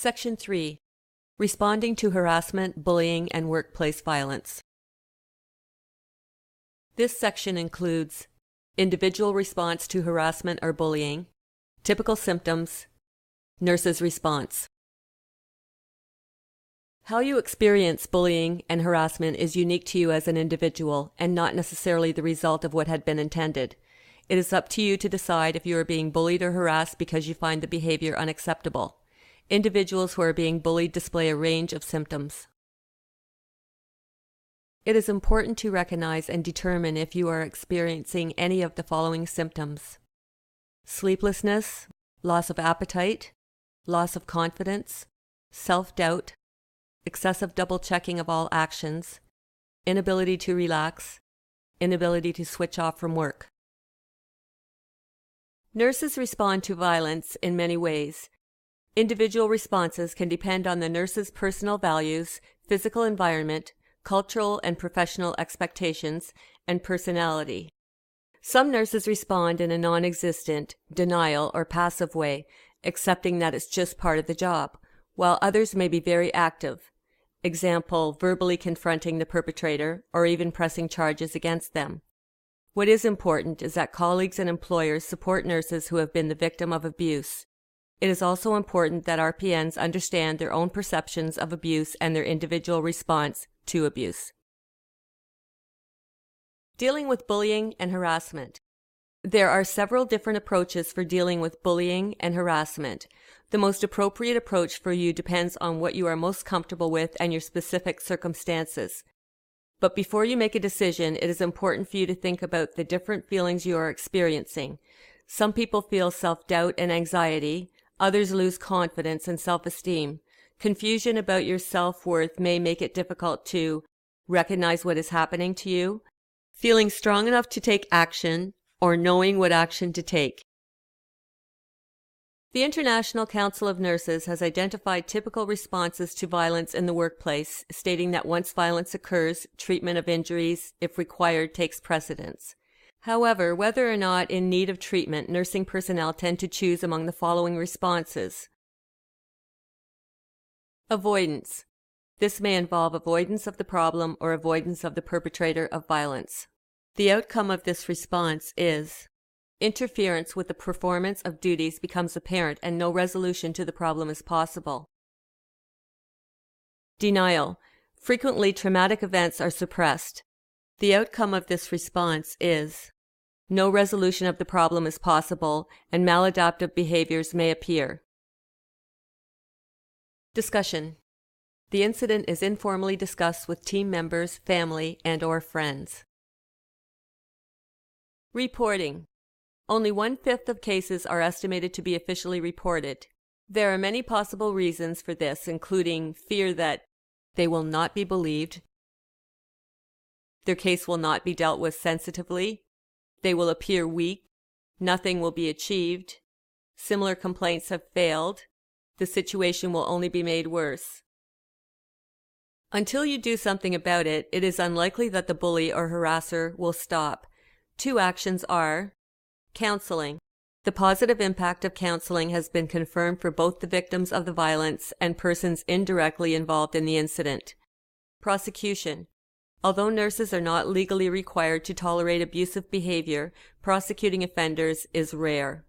Section 3. Responding to harassment, bullying, and workplace violence. This section includes individual response to harassment or bullying, typical symptoms, nurse's response. How you experience bullying and harassment is unique to you as an individual and not necessarily the result of what had been intended. It is up to you to decide if you are being bullied or harassed because you find the behavior unacceptable. Individuals who are being bullied display a range of symptoms. It is important to recognize and determine if you are experiencing any of the following symptoms: sleeplessness, loss of appetite, loss of confidence, self-doubt, excessive double-checking of all actions, inability to relax, inability to switch off from work. Nurses respond to violence in many ways. Individual responses can depend on the nurse's personal values, physical environment, cultural and professional expectations, and personality. Some nurses respond in a non-existent, denial, or passive way, accepting that it's just part of the job, while others may be very active. Example, verbally confronting the perpetrator or even pressing charges against them. What is important is that colleagues and employers support nurses who have been the victim of abuse. It is also important that RPNs understand their own perceptions of abuse and their individual response to abuse. Dealing with bullying and harassment. There are several different approaches for dealing with bullying and harassment. The most appropriate approach for you depends on what you are most comfortable with and your specific circumstances. But before you make a decision, it is important for you to think about the different feelings you are experiencing. Some people feel self-doubt and anxiety. Others lose confidence and self-esteem. Confusion about your self-worth may make it difficult to recognize what is happening to you, feeling strong enough to take action, or knowing what action to take. The International Council of Nurses has identified typical responses to violence in the workplace, stating that once violence occurs, treatment of injuries, if required, takes precedence. However, whether or not in need of treatment, nursing personnel tend to choose among the following responses. Avoidance. This may involve avoidance of the problem or avoidance of the perpetrator of violence. The outcome of this response is interference with the performance of duties becomes apparent and no resolution to the problem is possible. Denial. Frequently, traumatic events are suppressed. The outcome of this response is no resolution of the problem is possible and maladaptive behaviors may appear. Discussion. The incident is informally discussed with team members, family, and/or friends. Reporting. Only 1/5 of cases are estimated to be officially reported. There are many possible reasons for this, including fear that they will not be believed, their case will not be dealt with sensitively, they will appear weak, nothing will be achieved, similar complaints have failed, the situation will only be made worse. Until you do something about it, it is unlikely that the bully or harasser will stop. 2 actions are counseling. The positive impact of counseling has been confirmed for both the victims of the violence and persons indirectly involved in the incident. Prosecution. Although nurses are not legally required to tolerate abusive behavior, prosecuting offenders is rare.